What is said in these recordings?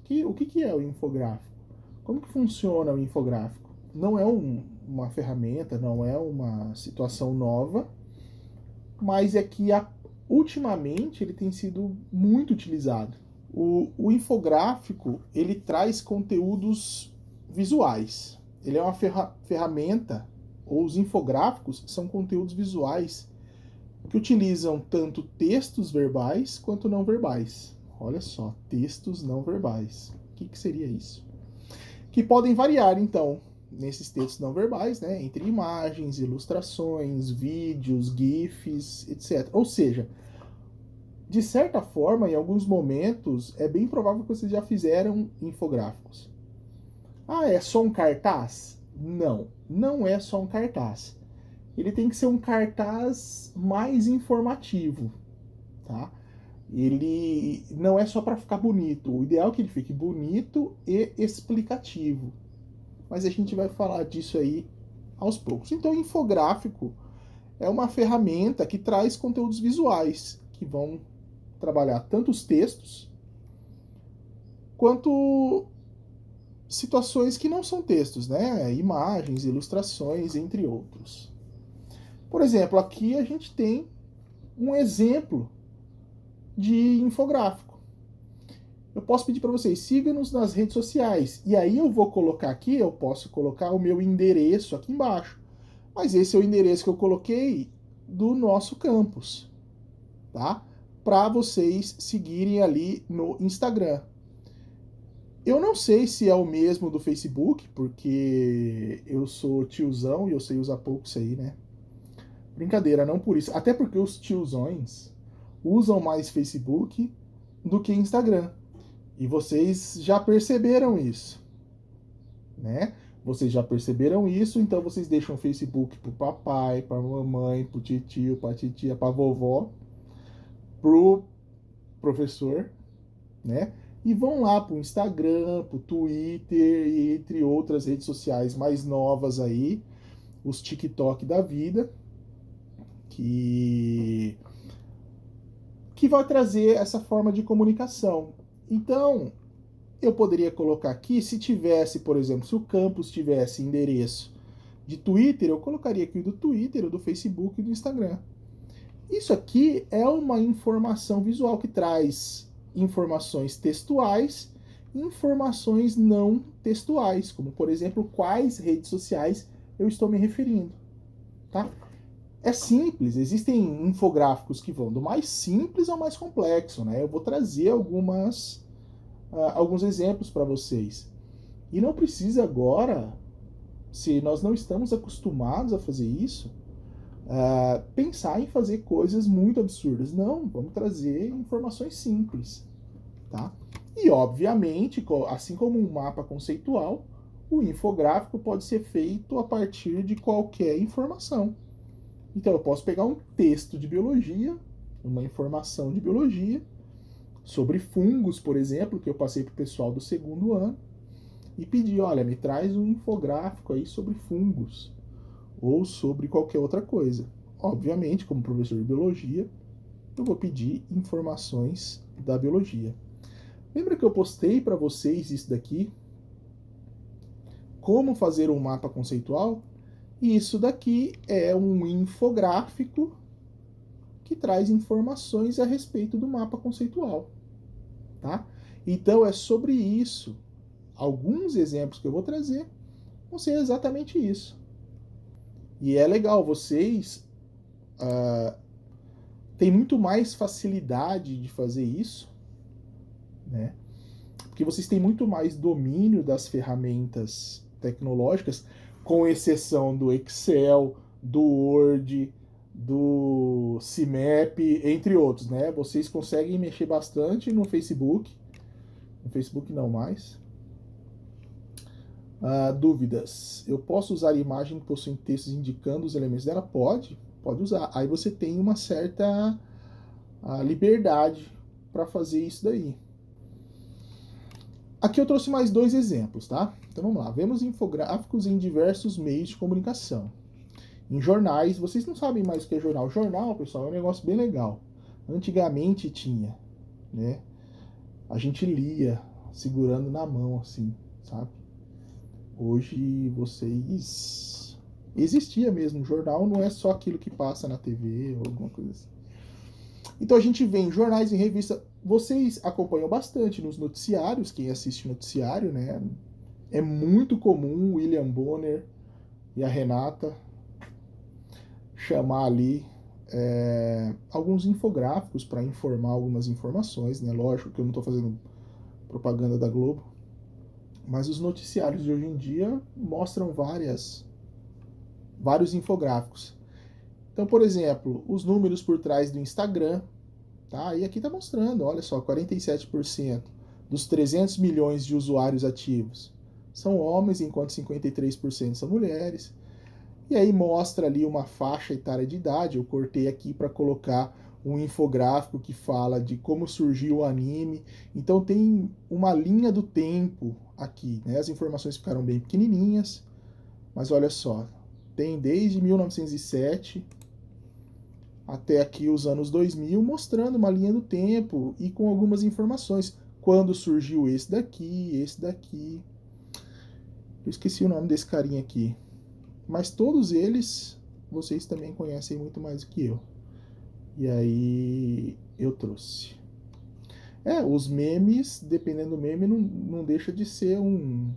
O que é o infográfico? Como que funciona o infográfico? Não é uma ferramenta, não é uma situação nova, mas é que ultimamente ele tem sido muito utilizado. O infográfico, ele traz conteúdos visuais. Ele é uma ferramenta, ou os infográficos são conteúdos visuais que utilizam tanto textos verbais quanto não verbais. Olha só, textos não verbais. O que seria isso? Que podem variar, então, nesses textos não verbais, né, entre imagens, ilustrações, vídeos, GIFs, etc. Ou seja, de certa forma, em alguns momentos, é bem provável que vocês já fizeram infográficos. Ah, é só um cartaz? Não, não é só um cartaz. Ele tem que ser um cartaz mais informativo, tá? Ele não é só para ficar bonito. O ideal é que ele fique bonito e explicativo. Mas a gente vai falar disso aí aos poucos. Então, o infográfico é uma ferramenta que traz conteúdos visuais que vão trabalhar tanto os textos quanto situações que não são textos, né? Imagens, ilustrações, entre outros. Por exemplo, aqui a gente tem um exemplo de infográfico. Eu posso pedir para vocês, siga-nos nas redes sociais. E aí eu vou colocar aqui, eu posso colocar o meu endereço aqui embaixo. Mas esse é o endereço que eu coloquei do nosso campus, tá? Para vocês seguirem ali no Instagram. Eu não sei se é o mesmo do Facebook, porque eu sou tiozão e eu sei usar pouco isso aí, né? Brincadeira, não por isso. Até porque os tiozões usam mais Facebook do que Instagram. E vocês já perceberam isso, né? Vocês já perceberam isso, então vocês deixam o Facebook pro papai, pra mamãe, pro tio, pra titia, pra vovó, pro professor, né? E vão lá pro Instagram, pro Twitter e entre outras redes sociais mais novas aí, os TikTok da vida, que vai trazer essa forma de comunicação. Então, eu poderia colocar aqui, se tivesse, por exemplo, se o campus tivesse endereço de Twitter, eu colocaria aqui o do Twitter, o do Facebook e do Instagram. Isso aqui é uma informação visual que traz informações textuais e informações não textuais, como, por exemplo, quais redes sociais eu estou me referindo, tá? É simples, existem infográficos que vão do mais simples ao mais complexo, né? Eu vou trazer alguns exemplos para vocês. E não precisa agora, se nós não estamos acostumados a fazer isso, pensar em fazer coisas muito absurdas. Não, vamos trazer informações simples, tá? E, obviamente, assim como um mapa conceitual, o infográfico pode ser feito a partir de qualquer informação. Então, eu posso pegar um texto de biologia, uma informação de biologia, sobre fungos, por exemplo, que eu passei para o pessoal do segundo ano, e pedir, olha, me traz um infográfico aí sobre fungos, ou sobre qualquer outra coisa. Obviamente, como professor de biologia, eu vou pedir informações da biologia. Lembra que eu postei para vocês isso daqui? Como fazer um mapa conceitual? E isso daqui é um infográfico que traz informações a respeito do mapa conceitual, tá? Então é sobre isso. Alguns exemplos que eu vou trazer vão ser exatamente isso. E é legal, vocês têm muito mais facilidade de fazer isso, né? Porque vocês têm muito mais domínio das ferramentas tecnológicas, com exceção do Excel, do Word, do CMAP, entre outros, né? Vocês conseguem mexer bastante no Facebook. No Facebook não mais. Dúvidas. Eu posso usar imagem que possui textos indicando os elementos dela? Pode usar. Aí você tem uma certa liberdade para fazer isso daí. Aqui eu trouxe mais dois exemplos, tá? Então vamos lá. Vemos infográficos em diversos meios de comunicação. Em jornais, vocês não sabem mais o que é jornal. Jornal, pessoal, é um negócio bem legal. Antigamente tinha, né? A gente lia, segurando na mão, assim, sabe? Hoje vocês... Existia mesmo, jornal não é só aquilo que passa na TV ou alguma coisa assim. Então a gente vê em jornais e revistas, vocês acompanham bastante nos noticiários, quem assiste noticiário, né? É muito comum o William Bonner e a Renata chamar ali alguns infográficos para informar algumas informações, né? Lógico que eu não estou fazendo propaganda da Globo, mas os noticiários de hoje em dia mostram vários infográficos. Então, por exemplo, os números por trás do Instagram, tá? E aqui está mostrando, olha só, 47% dos 300 milhões de usuários ativos são homens, enquanto 53% são mulheres. E aí mostra ali uma faixa etária de idade. Eu cortei aqui para colocar um infográfico que fala de como surgiu o anime. Então tem uma linha do tempo aqui, né? As informações ficaram bem pequenininhas, mas olha só, tem desde 1907 até aqui os anos 2000, mostrando uma linha do tempo e com algumas informações. Quando surgiu esse daqui, esse daqui. Eu esqueci o nome desse carinha aqui. Mas todos eles, vocês também conhecem muito mais do que eu. E aí eu trouxe. Os memes, dependendo do meme, não deixa de ser um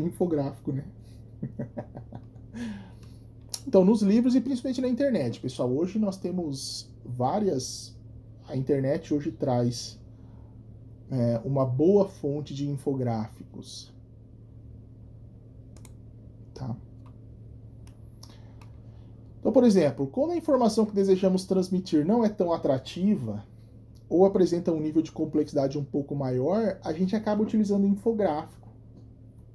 infográfico, né? Então, nos livros e principalmente na internet, pessoal, hoje nós temos a internet hoje traz uma boa fonte de infográficos. Tá? Então, por exemplo, quando a informação que desejamos transmitir não é tão atrativa ou apresenta um nível de complexidade um pouco maior, a gente acaba utilizando infográfico.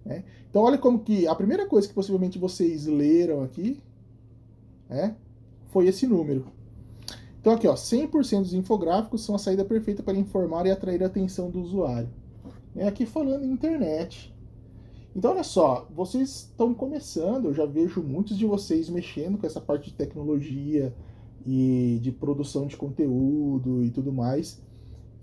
Né? Então, olha como que a primeira coisa que possivelmente vocês leram aqui foi esse número. Então aqui, ó, 100% dos infográficos são a saída perfeita para informar e atrair a atenção do usuário. Aqui falando em internet. Então olha só, vocês estão começando, eu já vejo muitos de vocês mexendo com essa parte de tecnologia e de produção de conteúdo e tudo mais.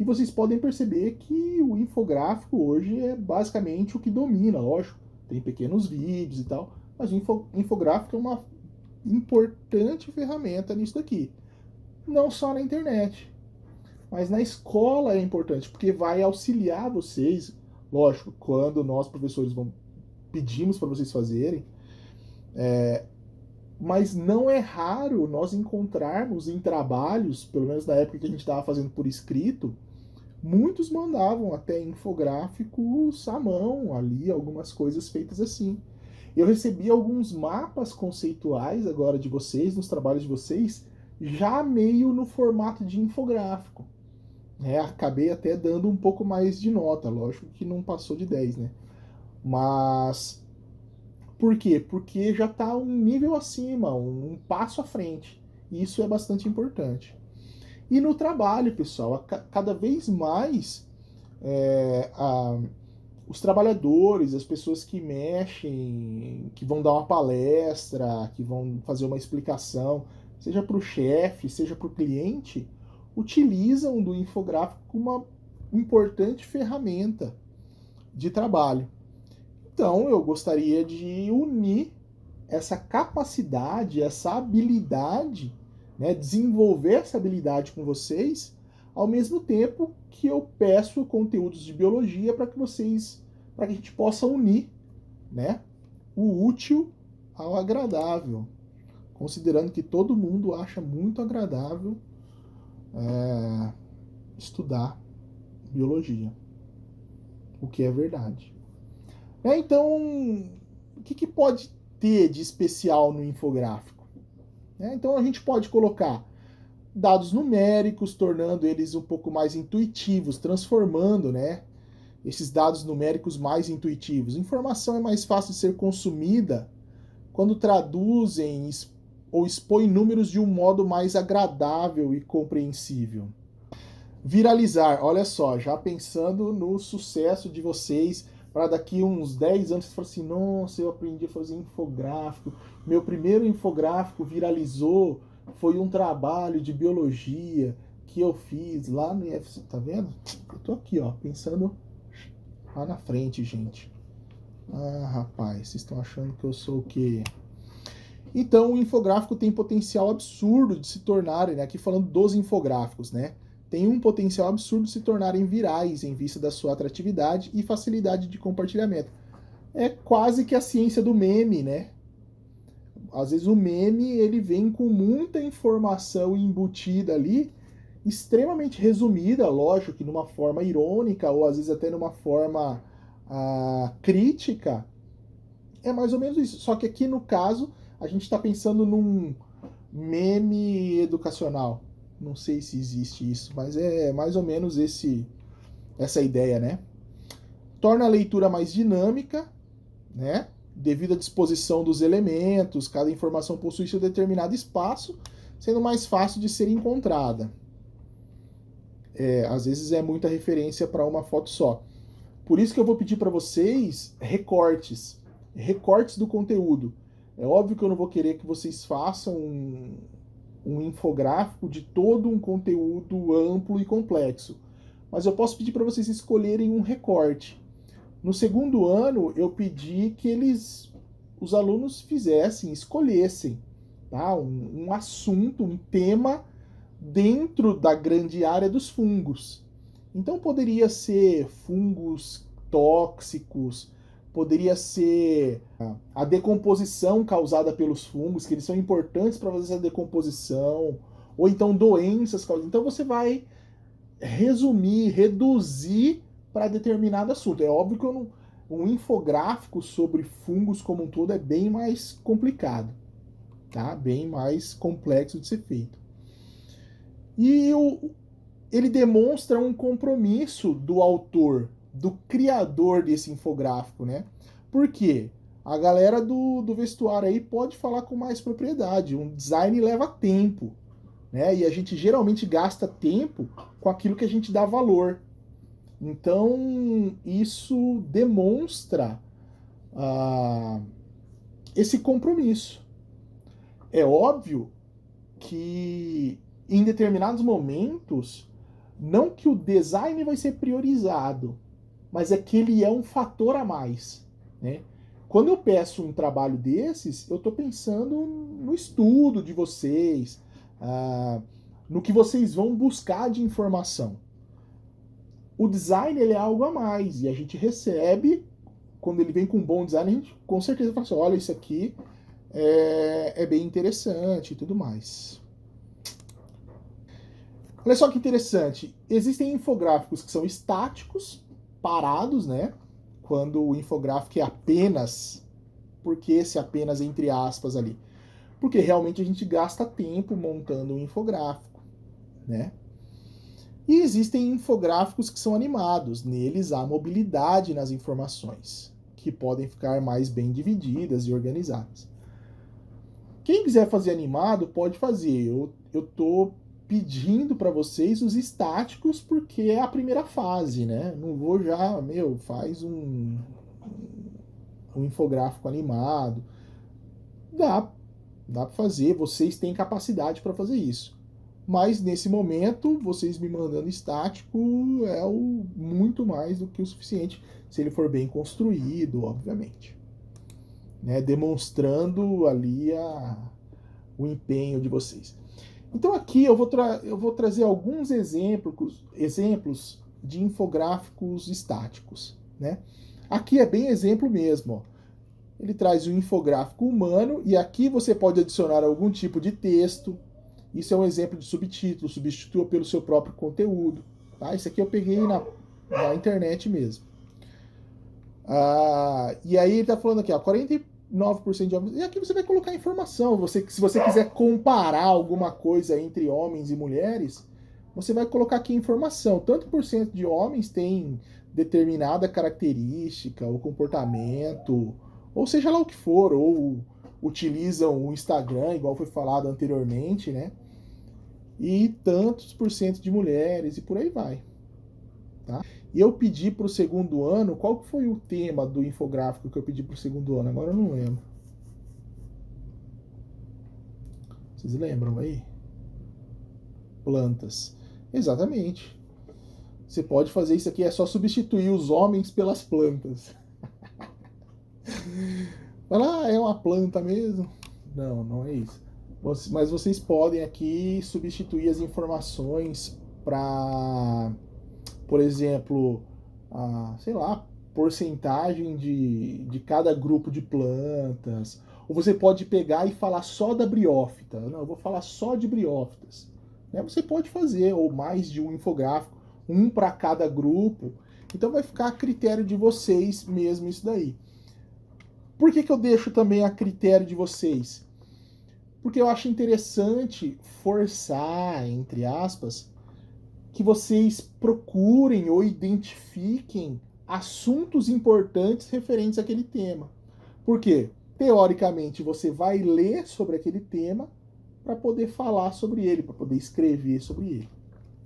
E vocês podem perceber que o infográfico hoje é basicamente o que domina, lógico. Tem pequenos vídeos e tal, mas o infográfico é uma importante ferramenta nisso daqui. Não só na internet, mas na escola é importante, porque vai auxiliar vocês, lógico, quando nós professores pedimos para vocês fazerem, mas não é raro nós encontrarmos em trabalhos, pelo menos na época que a gente estava fazendo por escrito, muitos mandavam até infográficos à mão ali, algumas coisas feitas assim. Eu recebi alguns mapas conceituais agora de vocês, nos trabalhos de vocês, já meio no formato de infográfico. Acabei até dando um pouco mais de nota, lógico que não passou de 10, né? Mas por quê? Porque já está um nível acima, um passo à frente. E isso é bastante importante. E no trabalho, pessoal, cada vez mais os trabalhadores, as pessoas que mexem, que vão dar uma palestra, que vão fazer uma explicação, seja para o chefe, seja para o cliente, utilizam do infográfico como uma importante ferramenta de trabalho. Então, eu gostaria de unir essa capacidade, essa habilidade, né, desenvolver essa habilidade com vocês, ao mesmo tempo que eu peço conteúdos de biologia para que a gente possa unir, né, o útil ao agradável, considerando que todo mundo acha muito agradável estudar biologia, o que é verdade. Então, o que pode ter de especial no infográfico? Então a gente pode colocar dados numéricos, tornando eles um pouco mais intuitivos, transformando, né, esses dados numéricos mais intuitivos. Informação é mais fácil de ser consumida quando traduzem ou expõem números de um modo mais agradável e compreensível. Viralizar, olha só, já pensando no sucesso de vocês, para daqui uns 10 anos, você fala assim, nossa, eu aprendi a fazer infográfico, meu primeiro infográfico viralizou, foi um trabalho de biologia que eu fiz lá no IFC, tá vendo? Eu tô aqui, ó, pensando lá na frente, gente. Ah, rapaz, vocês estão achando que eu sou o quê? Então, o infográfico tem potencial absurdo de se tornarem, né, aqui falando dos infográficos, né? Tem um potencial absurdo de se tornarem virais em vista da sua atratividade e facilidade de compartilhamento. É quase que a ciência do meme, né? Às vezes o meme ele vem com muita informação embutida ali, extremamente resumida, lógico que numa forma irônica ou às vezes até numa forma crítica. É mais ou menos isso. Só que aqui no caso a gente está pensando num meme educacional. Não sei se existe isso, mas é mais ou menos essa ideia, né? Torna a leitura mais dinâmica, né? Devido à disposição dos elementos, cada informação possui seu determinado espaço, sendo mais fácil de ser encontrada. Às vezes é muita referência para uma foto só. Por isso que eu vou pedir para vocês recortes do conteúdo. É óbvio que eu não vou querer que vocês façam um infográfico de todo um conteúdo amplo e complexo, mas eu posso pedir para vocês escolherem um recorte. No segundo ano, eu pedi que os alunos escolhessem, tá? Um assunto, um tema dentro da grande área dos fungos. Então poderia ser fungos tóxicos, poderia ser a decomposição causada pelos fungos, que eles são importantes para fazer essa decomposição, ou então doenças causadas. Então você vai resumir, reduzir para determinado assunto. É óbvio que um infográfico sobre fungos como um todo é bem mais complicado, tá? Bem mais complexo de ser feito. E ele demonstra um compromisso do autor, do criador desse infográfico, né? Por quê? A galera do vestuário aí pode falar com mais propriedade. Um design leva tempo, né? E a gente geralmente gasta tempo com aquilo que a gente dá valor. Então, isso demonstra esse compromisso. É óbvio que em determinados momentos, não que o design vai ser priorizado, mas é que ele é um fator a mais, né? Quando eu peço um trabalho desses, eu estou pensando no estudo de vocês, no que vocês vão buscar de informação. O design ele é algo a mais e a gente recebe, quando ele vem com um bom design, a gente com certeza fala assim, olha, isso aqui é bem interessante e tudo mais. Olha só que interessante, existem infográficos que são estáticos, parados, né? Quando o infográfico é apenas, por que esse apenas entre aspas ali? Porque realmente a gente gasta tempo montando um infográfico, né? E existem infográficos que são animados, neles há mobilidade nas informações, que podem ficar mais bem divididas e organizadas. Quem quiser fazer animado pode fazer, eu tô pedindo para vocês os estáticos porque é a primeira fase, né? Não vou já, faz um infográfico animado. Dá para fazer, vocês têm capacidade para fazer isso. Mas nesse momento, vocês me mandando estático é muito mais do que o suficiente, se ele for bem construído, obviamente. Né? Demonstrando ali o empenho de vocês. Então aqui eu vou trazer alguns exemplos de infográficos estáticos. Né? Aqui é bem exemplo mesmo. Ó. Ele traz o infográfico humano e aqui você pode adicionar algum tipo de texto. Isso é um exemplo de subtítulo, substitua pelo seu próprio conteúdo. Tá? Isso aqui eu peguei na internet mesmo. E aí ele está falando aqui, ó, 49% de homens. E aqui você vai colocar informação. Se você quiser comparar alguma coisa entre homens e mulheres, você vai colocar aqui informação. Tanto por cento de homens tem determinada característica, ou comportamento, ou seja lá o que for, ou utilizam o Instagram, igual foi falado anteriormente, né? E tantos por cento de mulheres, e por aí vai. Tá? E eu pedi para o segundo ano, qual que foi o tema do infográfico que eu pedi para o segundo ano? Agora eu não lembro. Vocês lembram aí? Plantas. Exatamente. Você pode fazer isso aqui, é só substituir os homens pelas plantas. Fala, é uma planta mesmo? Não, não é isso. Mas vocês podem aqui substituir as informações para, por exemplo, sei lá, porcentagem de cada grupo de plantas. Ou você pode pegar e falar só da briófita. Não, eu vou falar só de briófitas. Né? Você pode fazer, ou mais de um infográfico, um para cada grupo. Então vai ficar a critério de vocês mesmo isso daí. Por que eu deixo também a critério de vocês? Porque eu acho interessante forçar, entre aspas, que vocês procurem ou identifiquem assuntos importantes referentes àquele tema. Por quê? Teoricamente, você vai ler sobre aquele tema para poder falar sobre ele, para poder escrever sobre ele.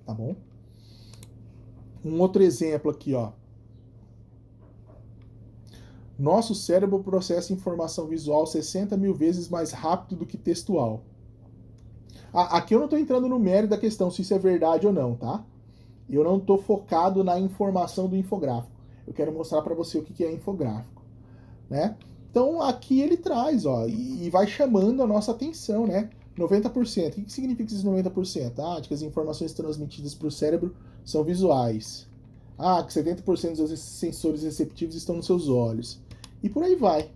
Tá bom? Um outro exemplo aqui, ó. Nosso cérebro processa informação visual 60 mil vezes mais rápido do que textual. Aqui eu não estou entrando no mérito da questão se isso é verdade ou não, tá? Eu não estou focado na informação do infográfico. Eu quero mostrar para você o que é infográfico, né? Então aqui ele traz, ó, e vai chamando a nossa atenção, né? 90%. O que significa esses 90%? De que as informações transmitidas para o cérebro são visuais. Que 70% dos sensores receptivos estão nos seus olhos. E por aí vai,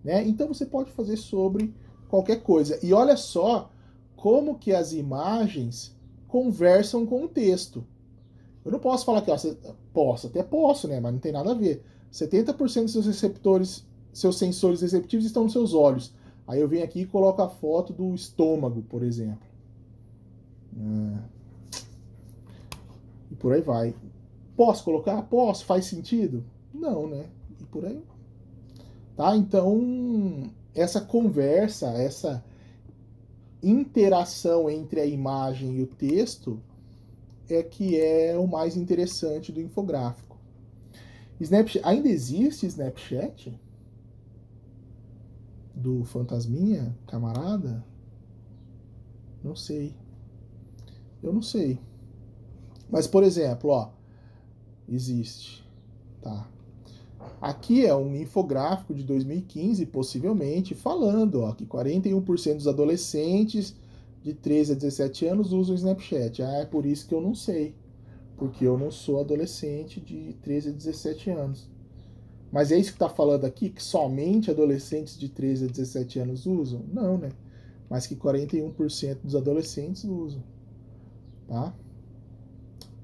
né? Então você pode fazer sobre qualquer coisa. E olha só como que as imagens conversam com o texto. Eu não posso falar que, até posso, né? Mas não tem nada a ver. 70% dos seus receptores, seus sensores receptivos estão nos seus olhos. Aí eu venho aqui e coloco a foto do estômago, por exemplo. E por aí vai. Posso colocar? Posso? Faz sentido? Não, né? E por aí. Tá? Então, essa conversa, essa interação entre a imagem e o texto é que é o mais interessante do infográfico. Snapchat, ainda existe Snapchat? Do Fantasminha, camarada? Não sei. Eu não sei. Mas, por exemplo, ó, existe. Tá. Aqui é um infográfico de 2015, possivelmente, falando ó, que 41% dos adolescentes de 13 a 17 anos usam Snapchat. É por isso que eu não sei. Porque eu não sou adolescente de 13 a 17 anos. Mas é isso que está falando aqui? Que somente adolescentes de 13 a 17 anos usam? Não, né? Mas que 41% dos adolescentes usam. Tá?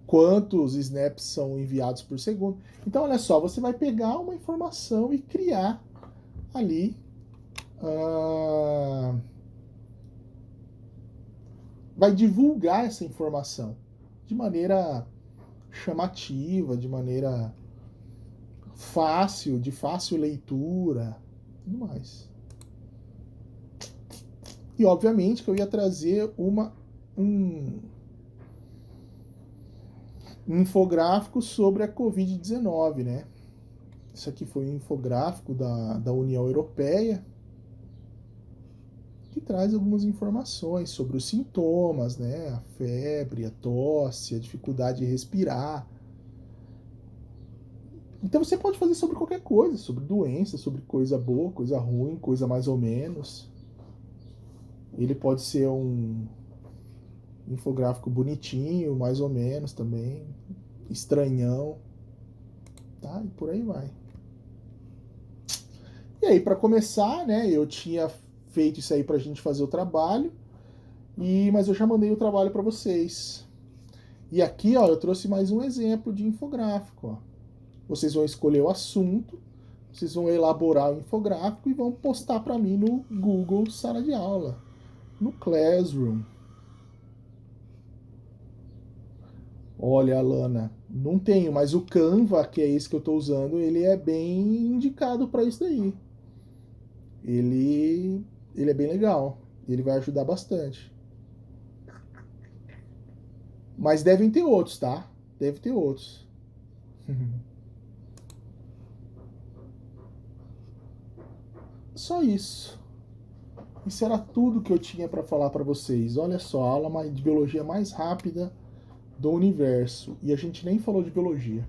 Quantos snaps são enviados por segundo? Então, olha só, você vai pegar uma informação e criar ali. Vai divulgar essa informação de maneira chamativa, de maneira fácil, de fácil leitura, tudo mais. E obviamente que eu ia trazer um infográfico sobre a Covid-19, né? Isso aqui foi um infográfico da União Europeia que traz algumas informações sobre os sintomas, né? A febre, a tosse, a dificuldade de respirar. Então você pode fazer sobre qualquer coisa, sobre doença, sobre coisa boa, coisa ruim, coisa mais ou menos. Ele pode ser um infográfico bonitinho, mais ou menos também, estranhão, tá? E por aí vai. E aí, para começar, né, eu tinha feito isso aí pra gente fazer o trabalho, mas eu já mandei o trabalho para vocês. E aqui, ó, eu trouxe mais um exemplo de infográfico, ó. Vocês vão escolher o assunto, vocês vão elaborar o infográfico e vão postar para mim no Google Sala de Aula, no Classroom. Olha, Alana, não tenho, mas o Canva, que é esse que eu estou usando, ele é bem indicado para isso daí. Ele é bem legal, ele vai ajudar bastante. Mas devem ter outros, tá? Deve ter outros. Só isso. Isso era tudo que eu tinha para falar para vocês. Olha só, a aula de biologia mais rápida do universo e a gente nem falou de biologia.